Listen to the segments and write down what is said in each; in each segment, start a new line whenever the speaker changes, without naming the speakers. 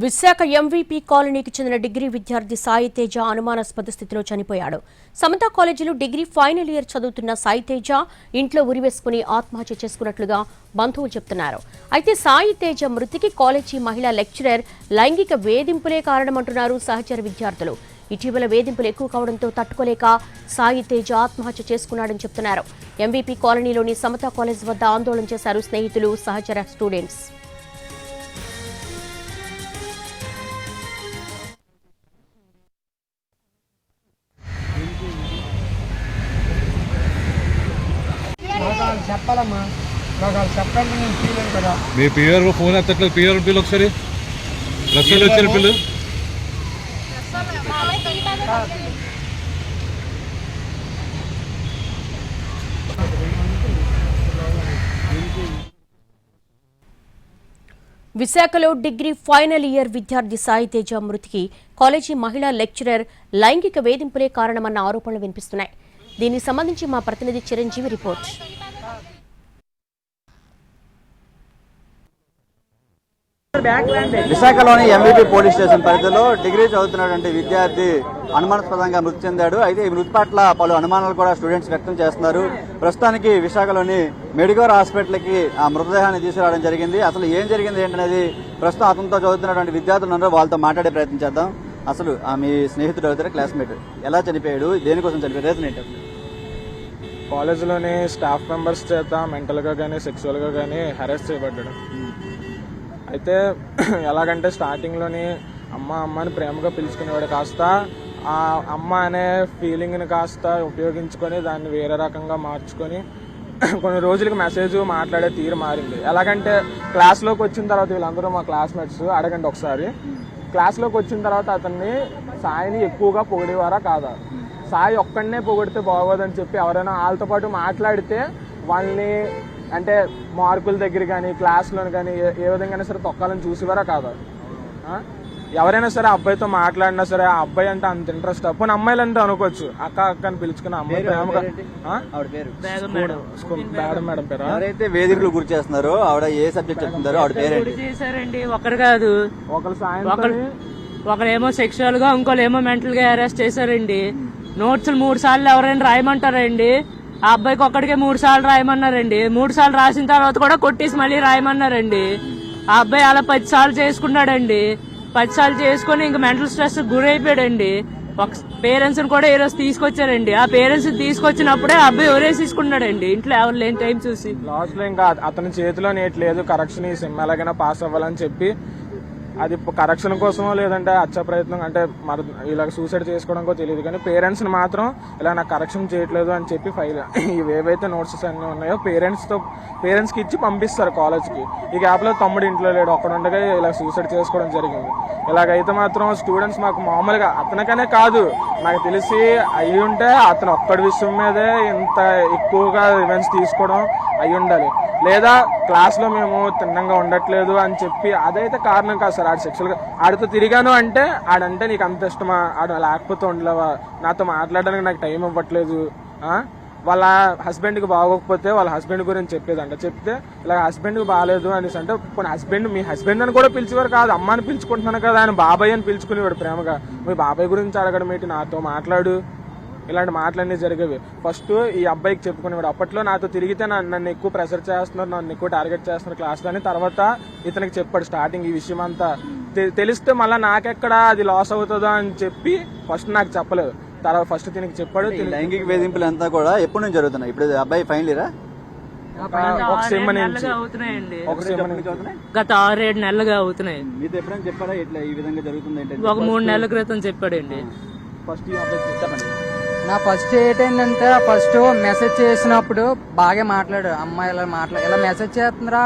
Visakha MVP కాలనీకి చెందిన degree విద్యార్థి సాయి తేజ అనుమానాస్పద స్థితిలో చనిపోయాడు. సమత కాలేజీలో డిగ్రీ ఫైనల్ ఇయర్ చదువుతున్న సాయి తేజ ఇంట్లో ఉరివేసుకుని ఆత్మహత్య చేసుకున్నట్లుగా బంధువులు చెబుతున్నారు. అయితే సాయి తేజ మృతికి కాలేజీ మహిళా లెక్చరర్ లైంగిక వేధింపులే కారణమంటున్నారు సహచర విద్యార్థులు. ఇటీవల వేధింపులు ఎక్కువ కావడంతో తట్టుకోలేక సాయి తేజ ఆత్మహత్య చేసుకున్నాడని చెబుతున్నారు. ఎంవీపీ కాలనీలోని సమత కాలేజ్ వద్ద ఆందోళన చేశారు స్నేహితులు, సహచర స్టూడెంట్స్.
చెప్పాలమ్మా, నాకు చెప్పండి, నేను చేయలేను కదా.
మీ పిఆర్ ఫోన్ ఎత్తట్లేదు. పిఆర్ పిల్లలు ఒకసారి లక్షలు వచ్చిన పిల్లలు
విశాఖలో డిగ్రీ ఫైనల్ ఇయర్ విద్యార్థి సాయి తేజ మృతికి కాలేజీ మహిళా లెక్చరర్ లైంగిక వేధింపులే కారణమన్న ఆరోపణలు వినిపిస్తున్నాయి. దీనికి సంబంధించి మా ప్రతినిధి చిరంజీవి రిపోర్ట్.
విశాఖలోని ఎంవీపీ పోలీస్ స్టేషన్ పరిధిలో డిగ్రీ చదువుతున్నటువంటి విద్యార్థి అనుమానాస్పదంగా మృతి చెందాడు. అయితే ఈ మృతి పట్ల పలు అనుమానాలు కూడా స్టూడెంట్స్ వ్యక్తం చేస్తున్నారు. ప్రస్తుతానికి విశాఖలోని మెడికోర్ హాస్పిటల్కి ఆ మృతదేహాన్ని తీసుకురావడం జరిగింది. అసలు ఏం జరిగింది ఏంటనేది ప్రస్తుతం అతనితో చదువుతున్నటువంటి విద్యార్థులు ఉన్నారు, వాళ్ళతో మాట్లాడే ప్రయత్నం చేద్దాం. అసలు మీ స్నేహితుడు అవుతారు, క్లాస్మేట్, ఎలా చనిపోయాడు, దేనికోసం చనిపోయాడు, రీజన్ ఏంటి?
కాలేజీలోని స్టాఫ్ మెంబర్స్ చేత మెంటల్గా కానీ సెక్సువల్గా కానీ హెరాస్ చేయబడ్డాడు. అయితే ఎలాగంటే స్టార్టింగ్లోని అమ్మ అమ్మ అని ప్రేమగా పిలుచుకునేవాడు, కాస్త ఆ అమ్మ అనే ఫీలింగ్ని కాస్త ఉపయోగించుకొని దాన్ని వేరే రకంగా మార్చుకొని కొన్ని రోజులకి మెసేజ్ మాట్లాడే తీరు మారింది. ఎలాగంటే క్లాస్లోకి వచ్చిన తర్వాత వీళ్ళందరూ మా క్లాస్మేట్స్, అడగండి ఒకసారి, క్లాస్లోకి వచ్చిన తర్వాత అతన్ని సాయిని ఎక్కువగా పొగిడేవారా కాదా, సాయి ఒక్కడనే పొగిడితే బాగోదని చెప్పి ఎవరైనా వాళ్ళతో పాటు మాట్లాడితే వాళ్ళని అంటే మార్కుల దగ్గర కానీ క్లాస్లోని కానీ ఏ విధంగా సరే తొక్కాలని చూసేవారా కాదా. ఎవరైనా సరే అబ్బాయితో మాట్లాడినా సరే ఆ అబ్బాయి అంటే అంత ఇంట్రెస్ట్, అప్పుడు అమ్మాయిలు అంటే అనుకోవచ్చు, అక్క అక్క అని పిలుచుకున్న అమ్మాయి ప్రేమగా మేడం పేరు.
ఎవరైతే వేదికలు గురి చేస్తున్నారో ఆవిడ ఏ సబ్జెక్ట్ చెప్తున్నారో ఆవిడ పేరు
చేశారండి. ఒకరు కాదు, ఒకరేమో సెక్షువల్ గా, ఇంకోలేమో మెంటల్ గా అరెస్ట్ చేశారండి. నోట్స్ 3 సార్లు ఎవరైనా రాయమంటారండి, ఆ అబ్బాయికి ఒక్కడికే 3 సార్లు రాయమన్నారండి. 3 సార్లు రాసిన తర్వాత కూడా కొట్టేసి మళ్ళీ రాయమన్నారండి. ఆ అబ్బాయి అలా 10 సార్లు చేసుకున్నాడండి. 10 సార్లు చేసుకుని ఇంకా మెంటల్ స్ట్రెస్ గురైపోయాడండి. ఒక పేరెంట్స్ కూడా ఈ రోజు తీసుకొచ్చారండి. ఆ పేరెంట్స్ తీసుకొచ్చినప్పుడే ఆ అబ్బాయి ఒరేసి తీసుకున్నాడండి, ఇంట్లో ఎవరు లేని టైం చూసి.
లాస్ట్ లో ఇంకా అతని చేతిలో నేట్ లేదు, కరెక్షన్ ఈ సిమ్ ఎలాగైనా పాస్ అవ్వాలని చెప్పి అది కరెక్షన్ కోసమో లేదంటే హత్య ప్రయత్నం అంటే మరి ఇలా సూసైడ్ చేసుకోవడానికో తెలియదు, కానీ పేరెంట్స్ ని మాత్రం ఇలా నాకు కరెక్షన్ చేయట్లేదు అని చెప్పి ఫైల్ ఇవి ఏవైతే నోట్సెస్ అన్నీ ఉన్నాయో పేరెంట్స్ కి ఇచ్చి పంపిస్తారు కాలేజ్ కి. ఈ గ్యాప్ లో తమ్ముడు ఇంట్లో లేడు, ఒక్కడ ఉండగా ఇలా సూసైడ్ చేసుకోవడం జరిగింది. ఇలాగైతే మాత్రం స్టూడెంట్స్ మాకు మామూలుగా అతనికనే కాదు, నాకు తెలిసి అయి ఉంటే అతను ఒక్కడి విషయం మీదే ఇంత ఎక్కువగా రివెంజ్ తీసుకోవడం అయి ఉండాలి, లేదా క్లాస్ లో మేము తిన్నంగా ఉండట్లేదు అని చెప్పి అదైతే కారణం కాదు సార్. ఆడు సెక్షువల్ గా ఆడితో తిరిగాను అంటే ఆడంటే నీకు అంత ఇష్టమా, ఆడు లేకపోతే ఉండలేవా, నాతో మాట్లాడడానికి నాకు టైం ఇవ్వట్లేదు, వాళ్ళ హస్బెండ్ కి బాగోకపోతే వాళ్ళ హస్బెండ్ గురించి చెప్పేదంట, చెప్తే ఇలా హస్బెండ్ కి బాగాలేదు అనేసి అంటే కొన్ని హస్బెండ్ మీ హస్బెండ్ అని కూడా పిలిచేవారు కాదు, అమ్మాని పిలుచుకుంటున్నాను కదా ఆయన బాబాయ్ అని పిలుచుకునేవాడు ప్రేమగా. మీ బాబాయ్ గురించి అడగడం ఏంటి, నాతో మాట్లాడు, ఇలాంటి మాటలన్నీ జరిగేవి. ఫస్ట్ ఈ అబ్బాయికి చెప్పుకునేవాడు, అప్పట్లో నాతో తిరిగితే నన్ను ఎక్కువ ప్రెషర్ చేస్తున్నారు, నన్ను ఎక్కువ టార్గెట్ చేస్తున్నారు క్లాస్లో అని. తర్వాత ఇతనికి చెప్పాడు స్టార్టింగ్ ఈ విషయం అంతా. తెలిస్తే మళ్ళీ నాకెక్కడ అది లాస్ అవుతుందో అని చెప్పి ఫస్ట్ నాకు చెప్పలేదు, తర్వాత ఫస్ట్ దీనికి చెప్పాడు.
లైంగిక వేధింపులు అంతా కూడా ఎప్పటి నుంచి జరుగుతున్నాయి? ఇప్పుడు అబ్బాయి ఫైనల్ ఇయరా?
ఒక సెమ్ నుంచి అవుతున్నాయండి, గత 6-7 నెలలుగా అవుతున్నాయి.
మీతో ఎప్పుడైనా చెప్పారా ఇట్లా ఈ విధంగా జరుగుతుంది?
ఒక 3 నెలల క్రితం చెప్పాడండి.
ఫస్ట్ ఈ అబ్బాయి చెప్పండి.
నా ఫస్ట్ ఏంటంటే ఫస్ట్ మెసేజ్ చేసినప్పుడు బాగా మాట్లాడు, అమ్మాయి ఇలా మెసేజ్ చేస్తుందిరా.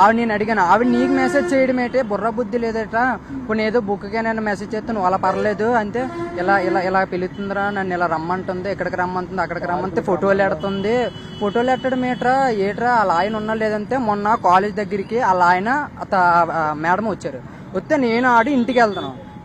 ఆవిడ నేను అడిగాను, ఆవిడ నీకు మెసేజ్ చేయడం ఏంటి, బుర్ర బుద్ధి లేదట, కొన్ని ఏదో బుక్కి నేను మెసేజ్ చేస్తాను నువ్వు అలా పర్లేదు అంతే, ఇలా పిలుతుందిరా, నన్ను ఇలా రమ్మంటుంది, ఇక్కడికి రమ్మంటుంది, అక్కడికి రమ్మంటే ఫోటోలు ఎడుతుంది. ఫోటోలు ఎట్టడం ఏట్రా వాళ్ళ ఆయన ఉన్నా లేదంటే మొన్న కాలేజ్ దగ్గరికి వాళ్ళ ఆయన మేడం వచ్చారు, వస్తే నేను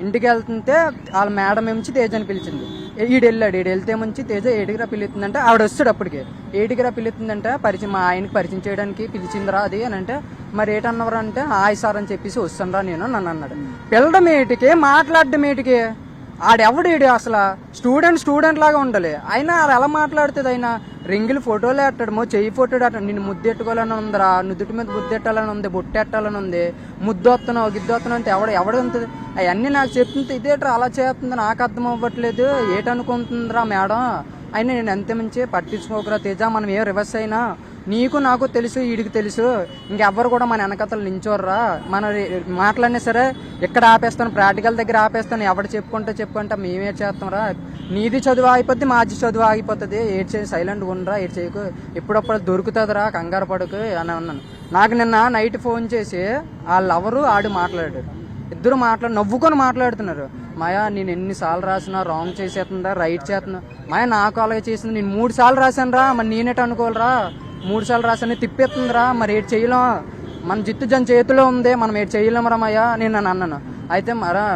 ఇంటికి వెళ్తుంటే వాళ్ళ మేడం ఏమించి తేజని పిలిచింది. ఈడు వెళ్తే ముంచి తేజ ఏటికిరా పిలుతుందంటే ఆవిడ వస్తాడు అప్పటికి. ఏటికిరా పిలుతుందంటే పరిచయం మా ఆయనకి పరిచయం చేయడానికి పిలిచిందిరా అది అని అంటే, మరి ఏటన్నవరా అంటే హాయ్ సార్ అని చెప్పేసి వస్తానరా నేను నన్ను అన్నాడు. పిల్లడం ఏటికి, మాట్లాడడం ఏటికి, ఆడెవడేడు అసలు స్టూడెంట్ లాగా ఉండాలి. అయినా ఆడు ఎలా మాట్లాడుతుంది? అయినా రింగిల్ ఫోటోలు ఎట్టడమో, చెయ్యి ఫోటోలు ఎట్టడం, నిన్ను ముద్దు ఎట్టుకోవాలని ఉందిరా, నుదుటి మీద ముద్దు ఎట్టాలని ఉంది, బొట్టు ఎట్టాలని ఉంది, ముద్దు వస్తున్నావు గిద్దు వస్తున్నావు అంటే ఎవడు ఉంటుంది? అవన్నీ నాకు చెప్తుంది. ఇదేట్రా అలా చేస్తుంది, నాకు అర్థం అవ్వట్లేదు, ఏటనుకుంటుందిరా మేడం. అయినా నేను అంతే మంచి పట్టించుకోకరా తేజ, మనం ఏం రివర్స్ అయినా నీకు నాకు తెలుసు, వీడికి తెలుసు, ఇంకెవ్వరు కూడా మన వెనకతలు నించోర్రా. మన మాటలన్నీ సరే ఎక్కడ ఆపేస్తాను, ప్రాక్టికల్ దగ్గర ఆపేస్తాను, ఎవడు చెప్పుకుంటా మేమే చేస్తాంరా. నీది చదువు ఆగిపోద్ది, మాది చదువు ఆగిపోతుంది, ఏడ్ చేయి, సైలెంట్గా ఉండరా, ఏడ్ చేయకు, ఎప్పుడప్పుడు దొరుకుతుందిరా, కంగారు పడుకు అని అన్నాను. నాకు నిన్న నైట్ ఫోన్ చేసి వాళ్ళెవరు ఆడు మాట్లాడాడు, ఇద్దరు నవ్వుకొని మాట్లాడుతున్నారు. మాయా నేను ఎన్నిసార్లు రాసినా రాంగ్ చేసేస్తుందా, రైట్ చేస్తున్నా, మాయా నాకు అలాగే చేసింది, నేను 3 సార్లు రాశాను రా, మరి నేనేట అనుకోవాలరా, 3 సార్లు రాసాను తిప్పేస్తుందిరా, మరి ఏడు చేయలేం, మన జిత్తు జన్ చేతిలో ఉంది, మనం ఏడు చేయలేమరా మాయా నేను అన్నాను. అయితే మరా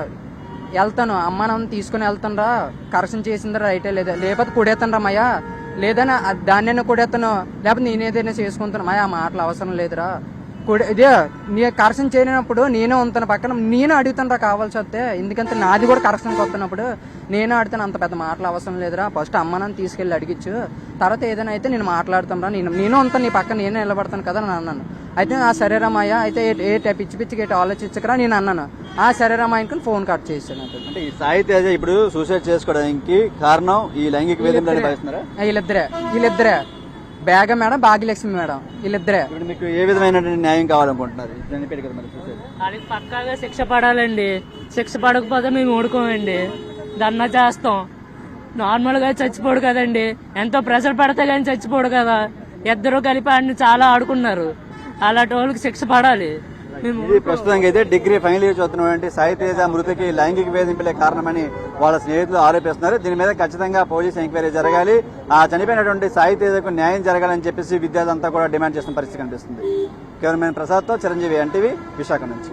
వెళ్తాను, అమ్మ నాన్న తీసుకుని వెళ్తాను రా, కరెక్షన్ చేసిందిరా రైటే లేదా, లేకపోతే కొడేస్తాను రా మాయా, లేదన్నా దాన్నైనా కొడేస్తాను, లేకపోతే నేనేదైనా చేసుకుంటాను మాయా, ఆ మాటలు అవసరం లేదురా, ఇదే నీ కరెక్షన్ చేయనప్పుడు నేనే ఉంటాను పక్కన, నేనే అడుగుతాను రా కావాల్సి వస్తే, ఎందుకంటే నాది కూడా కరెక్షన్కి వస్తున్నప్పుడు నేనే అడుగుతాను, అంత పెద్ద మాటలు అవసరం లేదురా, ఫస్ట్ అమ్మ నాన్న తీసుకెళ్ళి అడిగిచ్చు, తర్వాత ఏదైనా అయితే నేను మాట్లాడతాను రా, నేను ఉంటాను నీ పక్కన, నేనే నిలబడతాను కదా అని అన్నాను. అయితే సరేరా మాయ, అయితే పిచ్చిగా ఆలోచించకరా నేను అన్నాను. సరేరా మా ఇంట్లో ఫోన్ కట్ చేశాను.
అంటే ఈ సాయి తేజ ఇప్పుడు సూసైడ్ చేసుకోవడానికి కారణం ఈ లైంగిక వేధింపులని భావిస్తున్నారా?
వీళ్ళిద్దరే బేగ మేడం, భాగ్యలక్ష్మి మేడం, వీళ్ళిద్దరే.
ఇప్పుడు మీకు ఏ విధమైన న్యాయం కావాలనుకుంటున్నారు?
వాళ్ళకి పక్కాగా శిక్ష పడాలండి, శిక్ష పడకపోతే మేము ఊడుకోమండి, దన్నా చేస్తాం. నార్మల్ గా చచ్చిపోడు కదండి, ఎంతో ప్రెషర్ పెడితే కానీ చచ్చిపోడు కదా, ఇద్దరు కలిపి ఆడిని చాలా ఆడుకున్నారు, అలాంటి వాళ్ళకి శిక్ష పడాలి.
ఇది ప్రస్తుతానికి అయితే డిగ్రీ ఫైనల్ ఇయర్ చదువుతున్నటువంటి సాయి తేజ మృతికి లైంగిక వేధింపులే కారణమని వాళ్ళ స్నేహితులు ఆరోపిస్తున్నారు. దీని మీద ఖచ్చితంగా పోలీస్ ఎంక్వైరీ జరగాలి, చనిపోయినటువంటి సాయి తేజకు న్యాయం జరగాలని చెప్పేసి విద్యార్థులంతా కూడా డిమాండ్ చేస్తున్న పరిస్థితి కనిపిస్తుంది. కెమెరామెన్ ప్రసాద్తో చిరంజీవి, ఎన్టీవీ, విశాఖ నుంచి.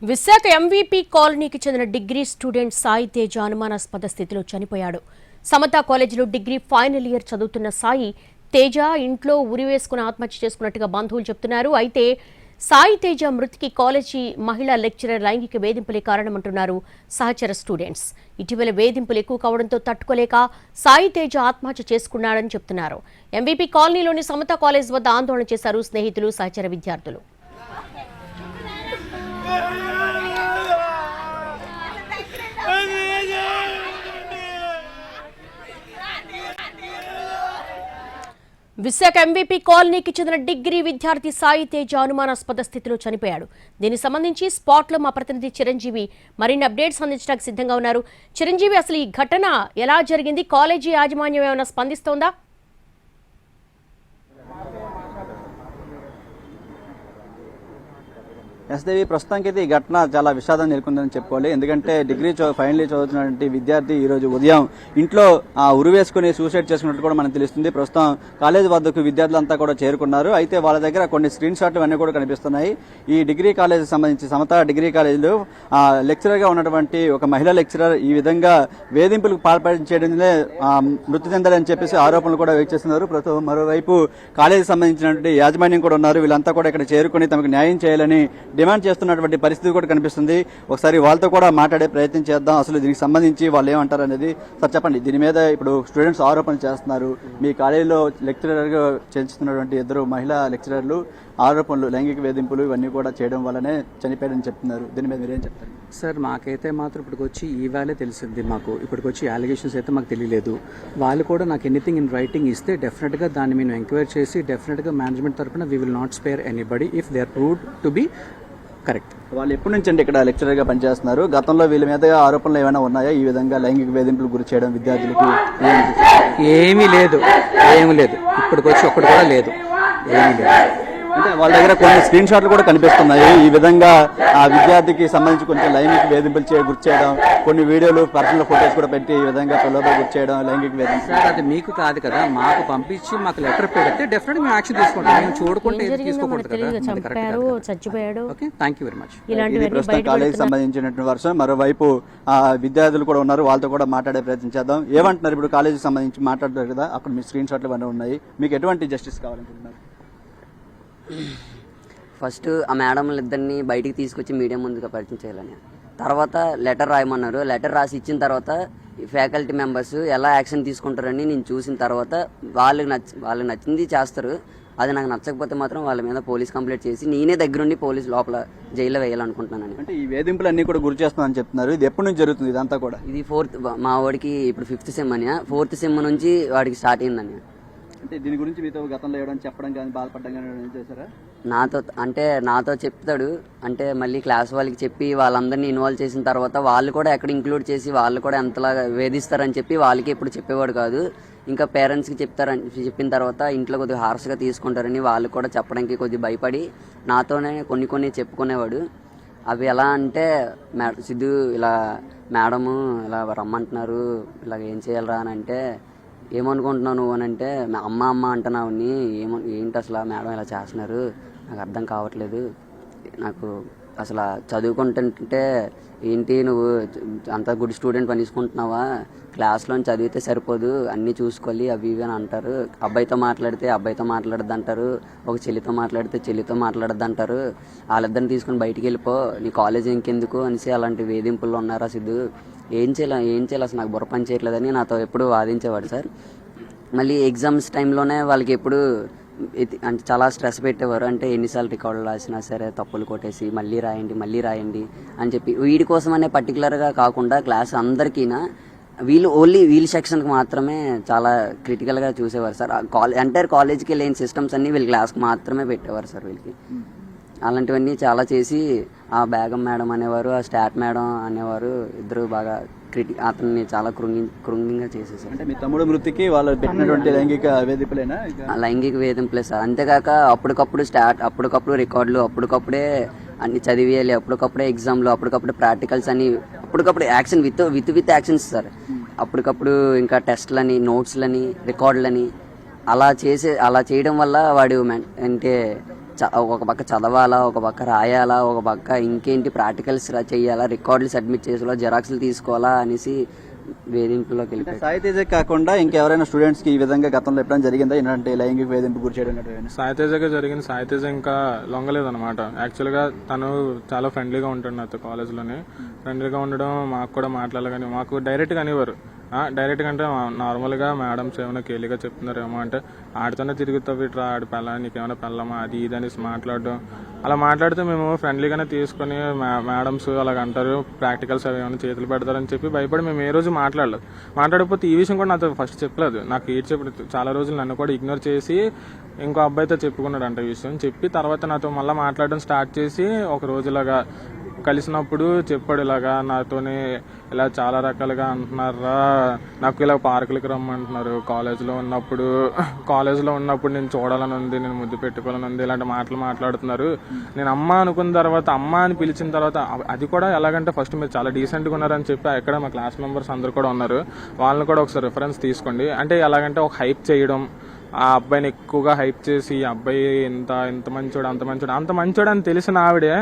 విశాఖ ఎంవీపీ కాలనీకి చెందిన డిగ్రీ స్టూడెంట్ సాయి తేజ అనుమానాస్పద స్థితిలో చనిపోయాడు. సమతా కాలేజీలో డిగ్రీ ఫైనల్ ఇయర్ చదువుతున్న సాయి తేజ ఇంట్లో ఉరివేసుకుని ఆత్మహత్య చేసుకున్నట్టుగా బంధువులు చెప్తున్నారు. అయితే సాయి తేజ మృతికి కాలేజీ మహిళా లెక్చరర్ లైంగిక వేధింపులే కారణమంటున్నారు సహచర స్టూడెంట్స్. ఇటీవల వేధింపులు ఎక్కువ కావడంతో తట్టుకోలేక సాయి తేజ ఆత్మహత్య చేసుకున్నాడని చెప్తున్నారు. ఎంవీపీ కాలనీలోని సమతా కాలేజ్ వద్ద ఆందోళన చేశారు స్నేహితులు, సహచర విద్యార్థులు. విశాఖ ఎంవీపీ కాలనీకి చెందిన డిగ్రీ విద్యార్థి సాయి తేజ అనుమానాస్పద స్థితిలో చనిపోయాడు. దీనికి సంబంధించి స్పాట్లో మా ప్రతినిధి చిరంజీవి మరిన్ని అప్డేట్స్ అందించడానికి సిద్ధంగా ఉన్నారు. చిరంజీవి, అసలు ఈ ఘటన ఎలా జరిగింది? కాలేజీ యాజమాన్యం ఏమైనా స్పందిస్తోందా?
ఎస్దేవి, ప్రస్తుతానికి అయితే ఈ ఘటన చాలా విషాదం నెలకొందని చెప్పుకోవాలి. ఎందుకంటే డిగ్రీ ఫైనల్ ఇయర్ చదువుతున్నటువంటి విద్యార్థి ఈ రోజు ఉదయం ఇంట్లో ఉరివేసుకుని సూసైడ్ చేసుకున్నట్టు కూడా మనకు తెలుస్తుంది. ప్రస్తుతం కాలేజ్ వద్దకు విద్యార్థులంతా కూడా చేరుకున్నారు. అయితే వాళ్ళ దగ్గర కొన్ని స్క్రీన్ షాట్లు అన్నీ కూడా కనిపిస్తున్నాయి. ఈ డిగ్రీ కాలేజీకి సంబంధించి సమతా డిగ్రీ కాలేజీలో లెక్చరర్ గా ఉన్నటువంటి ఒక మహిళా లెక్చరర్ ఈ విధంగా వేధింపులకు పాల్పడించే మృతి చెందాలని చెప్పేసి ఆరోపణలు కూడా వ్యక్తిస్తున్నారు. మరోవైపు కాలేజీకి సంబంధించినటువంటి యాజమాన్యం కూడా ఉన్నారు. వీళ్ళంతా కూడా ఇక్కడ చేరుకుని తమకు న్యాయం చేయాలని డిమాండ్ చేస్తున్నటువంటి పరిస్థితి కూడా కనిపిస్తుంది. ఒకసారి వాళ్ళతో కూడా మాట్లాడే ప్రయత్నం చేద్దాం. అసలు దీనికి సంబంధించి వాళ్ళు ఏమంటారు అనేది. సార్ చెప్పండి, దీని మీద ఇప్పుడు స్టూడెంట్స్ ఆరోపణలు చేస్తున్నారు. మీ కాలేజీలో లెక్చరర్గా చేస్తున్నటువంటి ఇద్దరు మహిళా లెక్చరర్లు ఆరోపణలు, లైంగిక వేధింపులు ఇవన్నీ కూడా చేయడం వల్లనే చనిపోయారని చెప్తున్నారు. దీని మీద మీరేం చెప్తారు?
సార్, మాకైతే మాత్రం ఇప్పటికొచ్చి ఈవేళే తెలిసింది. మాకు ఇప్పటికొచ్చి అలిగేషన్స్ అయితే మాకు తెలియలేదు. వాళ్ళు కూడా నాకు ఎనీథింగ్ ఇన్ రైటింగ్ ఇస్తే డెఫినెట్గా దాన్ని మేము ఎంక్వైరీ చేసి డెఫినెట్గా మేనేజ్మెంట్ తరఫున we will not spare anybody if they are proved to be correct.
వాళ్ళు ఎప్పటి నుంచి అంటే ఇక్కడ లెక్చరర్ గా పనిచేస్తున్నారు? గతంలో వీళ్ళ మీద ఆరోపణలు ఏమైనా ఉన్నాయా ఈ విధంగా లైంగిక వేధింపులు గురి చేయడం విద్యార్థులకి?
ఏమీ లేదు, ఇప్పటికొచ్చి ఒక్కటి కూడా లేదు, ఏమీ లేదు.
అంటే వాళ్ళ దగ్గర కొన్ని స్క్రీన్ షాట్లు కూడా కనిపిస్తున్నాయి. ఈ విధంగా ఆ విద్యార్థికి సంబంధించి కొంచెం లైంగిక వేధింపులు గురి చేయడం, కొన్ని వీడియోలు పర్సనల్ ఫోటోస్ కూడా పెట్టి ఈ విధంగా ప్రలోభ గురి చేయడం, లైంగిక వేధింపులు.
సార్ అది మీకు కాదు కదా, మాకు పంపించి మాకు లెటర్ పెడితే డెఫినెట్ మేము యాక్షన్ తీసుకుంటాం. మేము చూడకుంటే ఏది తీసుకోకూడదు కదా.
చంపారు, చచ్చిపోయాడు.
Okay, thank you very much.
ఇది ప్రస్తుతం కాలేజీకి సంబంధించినటువంటి వర్షం. మరోవైపు విద్యార్థులు కూడా ఉన్నారు, వాళ్ళతో కూడా మాట్లాడే ప్రయత్నం చేద్దాం. ఏమంటున్నారు ఇప్పుడు కాలేజీకి సంబంధించి మాట్లాడతారు కదా, అక్కడ మీ స్క్రీన్ షాట్లు ఇవన్నీ ఉన్నాయి, మీకు ఎటువంటి జస్టిస్ కావాలనుకుంటున్నారు?
ఫస్ట్ ఆ మేడంలు ఇద్దరిని బయటికి తీసుకొచ్చి మీడియా ముందుగా పరిచయం చేయాలని, తర్వాత లెటర్ రాయమన్నారు. లెటర్ రాసి ఇచ్చిన తర్వాత ఫ్యాకల్టీ మెంబర్స్ ఎలా యాక్షన్ తీసుకుంటారని నేను చూసిన తర్వాత వాళ్ళకి నచ్చింది చేస్తారు. అది నాకు నచ్చకపోతే మాత్రం వాళ్ళ మీద పోలీస్ కంప్లైంట్ చేసి నేనే దగ్గరుండి పోలీస్ లోపల జైల్లో వేయాలనుకుంటున్నాను.
అంటే ఈ వేధింపులు అన్ని కూడా గురి చేస్తున్నానని చెప్తున్నారు. ఇది ఎప్పటి నుంచి జరుగుతుంది ఇదంతా కూడా?
ఇది మా వాడికి ఇప్పుడు 5th సెమ్ అని, 4th సెమ్ నుంచి వాడికి స్టార్ట్ అయిందని.
అంటే దీని గురించి మీతో గతంలో ఏమైనా చెప్పడం కానీ బాధపడడం కానీ చేశారా?
నాతో చెప్తాడు, అంటే మళ్ళీ క్లాస్ వాళ్ళకి చెప్పి వాళ్ళందరినీ ఇన్వాల్వ్ చేసిన తర్వాత వాళ్ళు కూడా ఎక్కడ ఇంక్లూడ్ చేసి వాళ్ళు కూడా ఎంతలాగా వేధిస్తారని చెప్పి వాళ్ళకి ఎప్పుడు చెప్పేవాడు కాదు. ఇంకా పేరెంట్స్కి చెప్పిన తర్వాత ఇంట్లో కొద్దిగా హార్ష్గా తీసుకుంటారని వాళ్ళు కూడా చెప్పడానికి కొద్దిగా భయపడి నాతోనే కొన్ని చెప్పుకునేవాడు. అవి ఎలా అంటే, సిద్ధు ఇలా మేడము ఇలా రమ్మంటున్నారు, ఇలాగ ఏం చేయాలరా అని అంటే, ఏమనుకుంటున్నావు నువ్వు అని అంటే, అమ్మ అంటున్నావు, ఏంటి అసలు మేడం ఇలా చేస్తున్నారు, నాకు అర్థం కావట్లేదు, నాకు అసలు చదువుకుంటుంటే ఏంటి నువ్వు అంత గుడ్ స్టూడెంట్ పని తీసుకుంటున్నావా, క్లాస్లో చదివితే సరిపోదు, అన్నీ చూసుకోవాలి అవి ఇవి అని అంటారు. అబ్బాయితో మాట్లాడితే అబ్బాయితో మాట్లాడద్దు అంటారు, ఒక చెల్లితో మాట్లాడితే చెల్లితో మాట్లాడద్దు అంటారు, వాళ్ళిద్దరిని తీసుకుని బయటికి వెళ్ళిపో, నీ కాలేజ్ ఇంకెందుకు అనేసి అలాంటి వేధింపుల్లో ఉన్నారా సిద్ధు, ఏం చేయాలి అసలు నాకు బుర్ర పని చేయట్లేదని నాతో ఎప్పుడు వాదించేవాడు సార్. మళ్ళీ ఎగ్జామ్స్ టైంలోనే వాళ్ళకి ఎప్పుడు అంటే చాలా స్ట్రెస్ పెట్టేవారు. అంటే ఎన్నిసార్లు రికార్డులు రాసినా సరే తప్పులు కొట్టేసి మళ్ళీ రాయండి అని చెప్పి, వీడి కోసమనే పర్టికులర్గా కాకుండా క్లాస్ అందరికీనా వీళ్ళ సెక్షన్కి మాత్రమే చాలా క్రిటికల్గా చూసేవారు సార్. ఎంటైర్ కాలేజ్కి లేని సిస్టమ్స్ అన్నీ వీళ్ళ క్లాస్కి మాత్రమే పెట్టేవారు సార్ వీళ్ళకి. అలాంటివన్నీ చాలా చేసి ఆ బేగం మేడం అనేవారు, ఆ స్టాట్ మేడం అనేవారు, ఇద్దరు బాగా అతన్ని చాలా కృంగిగా చేసేసారు.
అంటే మీ తమ్ముడు మృతికి వాళ్ళు పెట్టినటువంటి లైంగిక
వేధింపులే సార్. అంతేకాక అప్పటికప్పుడు రికార్డులు, అప్పటికప్పుడే అన్ని చదివేయాలి, అప్పటికప్పుడే ఎగ్జామ్లు, అప్పటికప్పుడు ప్రాక్టికల్స్ అని, అప్పటికప్పుడు యాక్షన్ విత్ యాక్షన్స్ సార్. అప్పటికప్పుడు ఇంకా టెస్ట్లని, నోట్స్లని, రికార్డులని అలా చేయడం వల్ల వాడు అంటే ఒక పక్క చదవాలా, ఒక పక్క రాయాలా, ఒక పక్క ఇంకేంటి ప్రాక్టికల్స్ చేయాలా, రికార్డులు సబ్మిట్ చేసేలా, జిరాక్స్లు తీసుకోవాలా అనేసి వేధింపులోకి వెళ్ళిపోయి.
సాయి తేజ కాకుండా ఇంకెవరైనా స్టూడెంట్స్ కి ఈ విధంగా గతంలో ఎప్పుడైనా జరిగిందా ఇలాంటి లైంగిక వేధింపు గురి చేయడం?
సాయి తేజగా జరిగింది. సాయి తేజ ఇంకా లొంగలేదు అనమాట. యాక్చువల్గా తను చాలా ఫ్రెండ్లీగా ఉంటాడు నాతో కాలేజ్లోనే. ఫ్రెండ్లీగా ఉండడం, మాకు కూడా మాట్లాడాలి, కానీ మాకు డైరెక్ట్గా అనేవారు. డైరెక్ట్గా అంటే నార్మల్గా మేడమ్స్ ఏమైనా కేలిగా చెప్తున్నారేమో అంటే, ఆడితోనే తిరుగుతావు ఇట్రా, ఆడి పెళ్ళ నీకేమైనా పెళ్ళమా అది ఇది అనేసి మాట్లాడడం. అలా మాట్లాడితే మేము ఫ్రెండ్లీగానే తీసుకొని మేడమ్స్ అలాగ అంటారు, ప్రాక్టికల్స్ అవి ఏమైనా చేతులు పెడతారని చెప్పి భయపడి మేము ఏ రోజు మాట్లాడకపోతే ఈ విషయం కూడా నాతో ఫస్ట్ చెప్పలేదు. నాకు ఏది చెప్పి చాలా రోజులు నన్ను కూడా ఇగ్నోర్ చేసి ఇంకో అబ్బాయితో చెప్పుకున్నాడు అంట ఈ విషయం. చెప్పి తర్వాత నాతో మళ్ళీ మాట్లాడడం స్టార్ట్ చేసి ఒక రోజులాగా కలిసినప్పుడు చెప్పాడు, ఇలాగా నాతోనే ఇలా చాలా రకాలుగా అంటున్నారా, నాకు ఇలా పార్కులకు రమ్మంటున్నారు, కాలేజ్లో ఉన్నప్పుడు నేను చూడాలని ఉంది, నేను ముద్దు పెట్టుకోవాలని ఉంది, ఇలాంటి మాటలు మాట్లాడుతున్నారు. నేను అమ్మ అనుకున్న తర్వాత, అమ్మ అని పిలిచిన తర్వాత, అది కూడా ఎలాగంటే ఫస్ట్ మీరు చాలా డీసెంట్గా ఉన్నారని చెప్పి అక్కడ మా క్లాస్ మెంబర్స్ అందరు కూడా ఉన్నారు, వాళ్ళని కూడా ఒకసారి రిఫరెన్స్ తీసుకోండి. అంటే ఎలాగంటే ఒక హైప్ చేయడం, ఆ అబ్బాయిని ఎక్కువగా హైప్ చేసి, ఈ అబ్బాయి ఇంత మంచోడు, అంత మంచోడు అని తెలిసిన ఆవిడే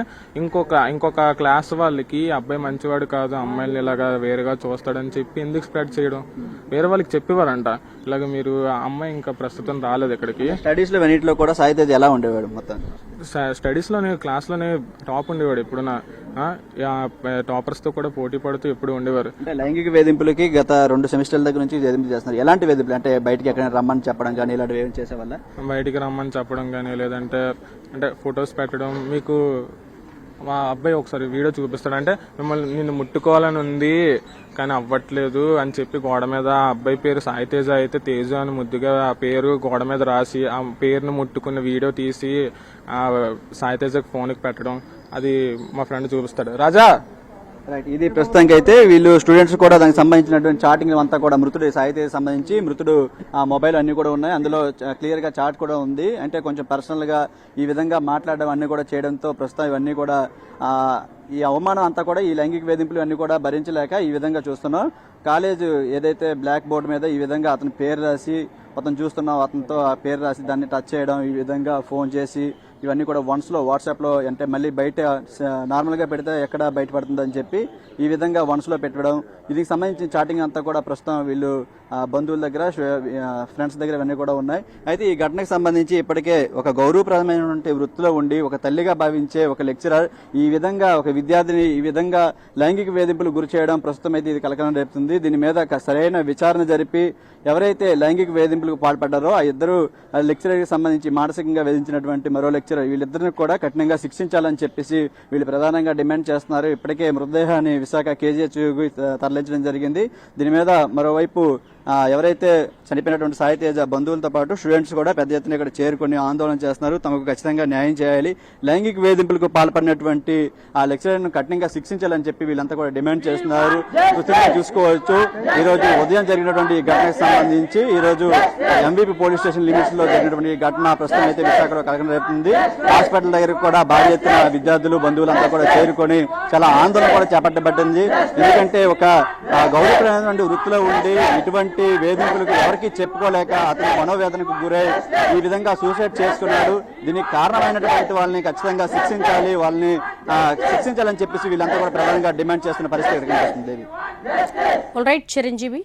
ఇంకొక క్లాస్ వాళ్ళకి అబ్బాయి మంచివాడు కాదు, అమ్మాయిని ఇలాగా వేరుగా చూస్తాడని చెప్పి ఎందుకు స్ప్రెడ్ చేయడం, వేరే వాళ్ళకి చెప్పేవారంట. ఇలాగ మీరు ఆ అమ్మాయి ఇంకా ప్రస్తుతం రాలేదు ఇక్కడికి.
స్టడీస్ లో వెన్నిట్లో కూడా సాయి తేజ ఎలా ఉండేవాడు? మొత్తం
స్టడీస్ లోనే క్లాస్లోనే టాప్ ఉండేవాడు, ఎప్పుడున్నా టాపర్స్ తో కూడా పోటీ పడుతూ ఎప్పుడు ఉండేవారు.
అంటే లైంగిక వేధింపులకి గత 2 సెమిస్టర్ల దగ్గర నుంచి వేధింపులు చేస్తున్నారు. ఎలాంటి వేధింపులు అంటే బయటికి ఎక్కడైనా రమ్మని చెప్పడం కానీ ఇలాంటివి ఏం చేసేవాళ్ళ?
బయటికి రమ్మని చెప్పడం కానీ, లేదంటే అంటే ఫొటోస్ పెట్టడం, మీకు మా అబ్బాయి ఒకసారి వీడియో చూపిస్తాడు. అంటే మిమ్మల్ని నిన్ను ముట్టుకోవాలని ఉంది కానీ అవ్వట్లేదు అని చెప్పి గోడ మీద ఆ అబ్బాయి పేరు సాయి తేజ అయితే తేజ అని ముద్దుగా ఆ పేరు గోడ మీద రాసి ఆ పేరును ముట్టుకున్న వీడియో తీసి ఆ సాయి తేజకి ఫోన్కి పెట్టడం అది మా ఫ్రెండ్ చూపిస్తాడు. రాజా
రైట్, ఇది ప్రస్తుతానికి అయితే వీళ్ళు స్టూడెంట్స్ కూడా దానికి సంబంధించినటువంటి చాటింగ్ అంతా కూడా మృతుడు సాహిత్య సంబంధించి మృతుడు ఆ మొబైల్ అన్ని కూడా ఉన్నాయి. అందులో క్లియర్ గా చాట్ కూడా ఉంది. అంటే కొంచెం పర్సనల్ గా ఈ విధంగా మాట్లాడడం అన్ని కూడా చేయడంతో ప్రస్తుతం ఇవన్నీ కూడా ఈ అవమానం అంతా కూడా ఈ లైంగిక వేధింపులు అన్ని కూడా భరించలేక ఈ విధంగా చూస్తున్నాం. కాలేజ్ ఏదైతే బ్లాక్ బోర్డు మీద ఈ విధంగా అతని పేరు రాసి అతను చూస్తున్నాం, అతనితో ఆ పేరు రాసి దాన్ని టచ్ చేయడం, ఈ విధంగా ఫోన్ చేసి ఇవన్నీ కూడా వన్స్ లో వాట్సాప్ లో అంటే మళ్ళీ బయట నార్మల్ గా పెడితే ఎక్కడ బయటపడుతుందని చెప్పి ఈ విధంగా వన్స్ లో పెట్టడం, దీనికి సంబంధించిన చాటింగ్ అంతా కూడా ప్రస్తుతం వీళ్ళు బంధువుల దగ్గర ఫ్రెండ్స్ దగ్గర ఇవన్నీ కూడా ఉన్నాయి. అయితే ఈ ఘటనకు సంబంధించి ఇప్పటికే ఒక గౌరవప్రదమైనటువంటి వృత్తిలో ఉండి ఒక తల్లిగా భావించే ఒక లెక్చరర్ ఈ విధంగా ఒక విద్యార్థిని ఈ విధంగా లైంగిక వేధింపులు గురి చేయడం ప్రస్తుతం అయితే ఇది కలకలం రేపుతుంది. దీని మీద సరైన విచారణ జరిపి ఎవరైతే లైంగిక వేధింపులకు పాల్పడ్డారో ఆ ఇద్దరు లెక్చరర్ కి సంబంధించి మానసికంగా వేధించినటువంటి మరో లెక్చరర్ వీళ్ళిద్దరిని కూడా కఠినంగా శిక్షించాలని చెప్పేసి వీళ్ళు ప్రధానంగా డిమాండ్ చేస్తున్నారు. ఇప్పటికే మృతదేహాన్ని విశాఖ కేజీహెచ్ తరలించడం జరిగింది. దీని మీద మరోవైపు ఎవరైతే చనిపోయినటువంటి సాయి తేజ బంధువులతో పాటు స్టూడెంట్స్ కూడా పెద్ద ఎత్తున ఇక్కడ చేరుకుని ఆందోళన చేస్తున్నారు. తమకు ఖచ్చితంగా న్యాయం చేయాలి, లైంగిక వేధింపులకు పాల్పడినటువంటి ఆ లెక్చరర్ను కఠినంగా శిక్షించాలని చెప్పి వీళ్ళంతా కూడా డిమాండ్ చేస్తున్నారు. చూసుకోవచ్చు ఈ రోజు ఉదయం జరిగినటువంటి ఘటనకు సంబంధించి ఈ రోజు ఎంవీపీ పోలీస్ స్టేషన్ లిమిట్స్ లో జరిగినటువంటి ఘటన ప్రస్తుతం అయితే విశాఖలో కలకలం రేపుతుంది. హాస్పిటల్ దగ్గరకు కూడా భారీ ఎత్తున విద్యార్థులు బంధువులంతా కూడా చేరుకొని చాలా ఆందోళన కూడా చేపట్టబడింది. ఎందుకంటే ఒక గౌరవప్రదమైనటువంటి వృత్తిలో ఉండి ఇటువంటి వేధింపులకు ఎవరికి చెప్పుకోలేక అతని మనోవేదనకు గురై ఈ విధంగా సూసైడ్ చేసుకున్నాడు. దీనికి కారణమైనటువంటి వాళ్ళని ఖచ్చితంగా శిక్షించాలి, వాళ్ళని శిక్షించాలని చెప్పేసి వీళ్ళంతా కూడా ప్రధానంగా డిమాండ్ చేస్తున్న పరిస్థితి కనిపిస్తుంది.
All right Chiranjeevi.